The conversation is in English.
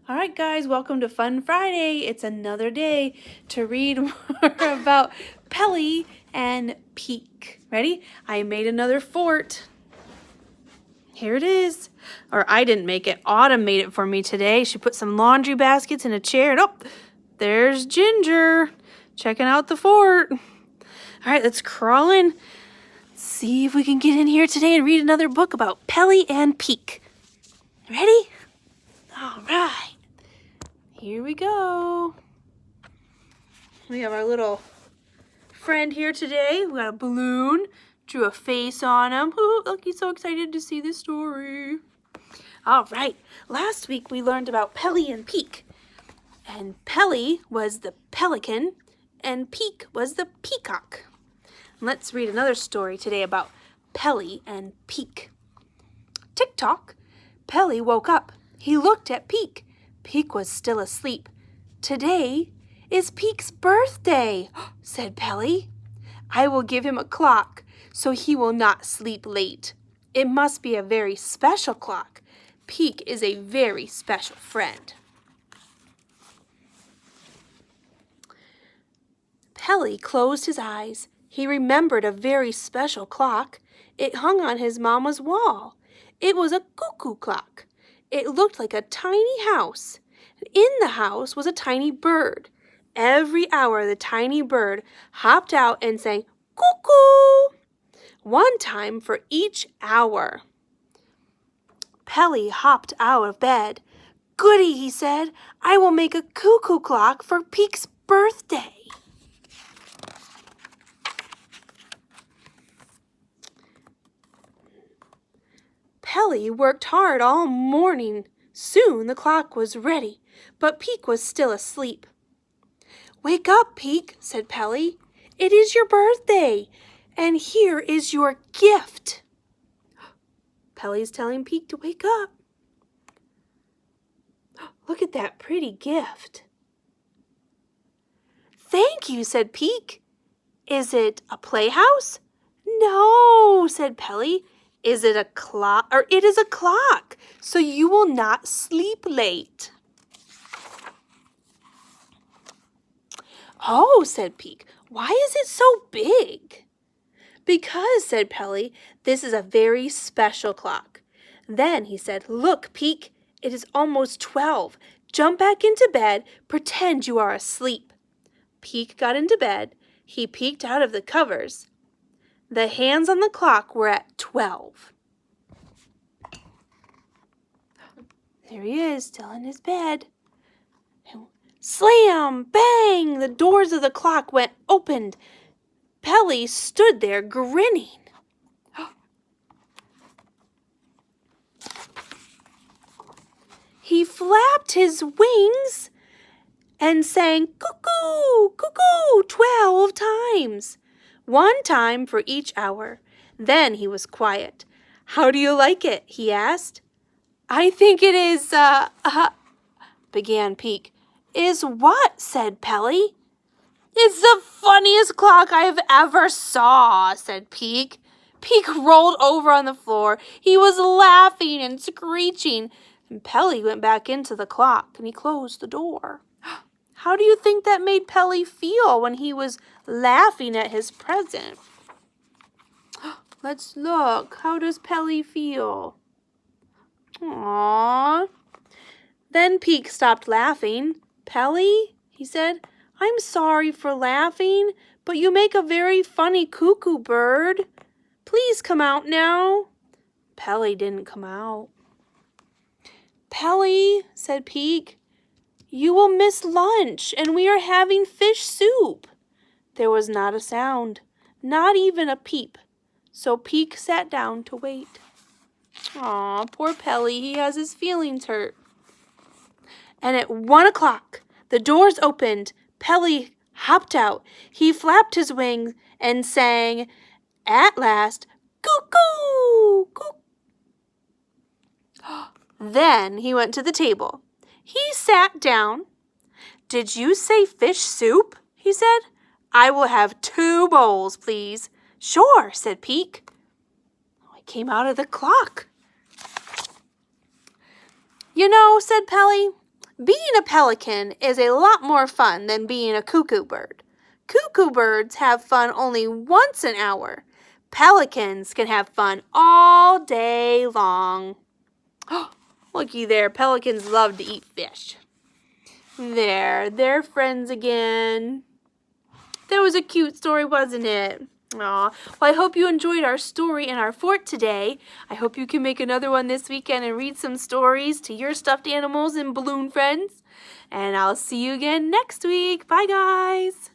All right, guys, welcome to Fun Friday. It's another day to read more about Pelly and Peak. Ready? I made another fort. Here it is. Or I didn't make it. Autumn made it for me today. She put some laundry baskets in a chair. And oh, there's Ginger checking out the fort. All right, let's crawl in. See if we can get in here today and read another book about Pelly and Peak. Ready? All right. Here we go. We have our little friend here today. We got a balloon. Drew a face on him. Ooh, look, he's so excited to see this story. All right. Last week we learned about Pelly and Peak. And Pelly was the pelican and Peak was the peacock. Let's read another story today about Pelly and Peak. Tick-tock. Pelly woke up. He looked at Peak. Peak was still asleep. Today is Peak's birthday, said Pelly. I will give him a clock so he will not sleep late. It must be a very special clock. Peak is a very special friend. Pelly closed his eyes. He remembered a very special clock. It hung on his mama's wall. It was a cuckoo clock. It looked like a tiny house. In the house was a tiny bird. Every hour the tiny bird hopped out and sang, cuckoo! One time for each hour. Pelly hopped out of bed. Goody, he said, I will make a cuckoo clock for Peak's birthday. Pelly worked hard all morning. Soon the clock was ready, but Peak was still asleep. Wake up, Peak, said Pelly. It is your birthday, and here is your gift. Pelly's telling Peak to wake up. Look at that pretty gift. Thank you, said Peak. Is it a playhouse? No, said Pelly. Is it a clock? Or it is a clock, so you will not sleep late. Oh, said Peak, why is it so big? Because, said Pelly, this is a very special clock. Then he said, look, Peak, it is almost 12. Jump back into bed, pretend you are asleep. Peak got into bed. He peeked out of the covers. The hands on the clock were at 12. There he is, still in his bed. Slam! Bang! The doors of the clock went open. Pelly stood there grinning. He flapped his wings and sang cuckoo, cuckoo 12 times. One time for each hour. Then he was quiet. How do you like it? He asked. I think it is, began Peak. Is what? Said Pelly. It's the funniest clock I have ever saw, said Peak. Peak rolled over on the floor. He was laughing and screeching. And Pelly went back into the clock and he closed the door. How do you think that made Pelly feel when he was laughing at his present? Let's look. How does Pelly feel? Aww. Then Peak stopped laughing. Pelly, he said, I'm sorry for laughing, but you make a very funny cuckoo bird. Please come out now. Pelly didn't come out. Pelly, said Peak, you will miss lunch, and we are having fish soup. There was not a sound, not even a peep, so Peak sat down to wait. Aw, poor Pelly, he has his feelings hurt. And at 1 o'clock, the doors opened. Pelly hopped out. He flapped his wings and sang, at last, cuckoo, cuckoo. Then he went to the table. He sat down. Did you say fish soup? He said. I will have 2 bowls, please. Sure, said Peak. It came out of the clock. You know, said Pelly, Being a pelican is a lot more fun than being a cuckoo bird. Cuckoo birds have fun only once an hour. Pelicans can have fun all day long. Looky there, pelicans love to eat fish. There, they're friends again. That was a cute story, wasn't it? Aw. Well, I hope you enjoyed our story in our fort today. I hope you can make another one this weekend and read some stories to your stuffed animals and balloon friends. And I'll see you again next week. Bye, guys.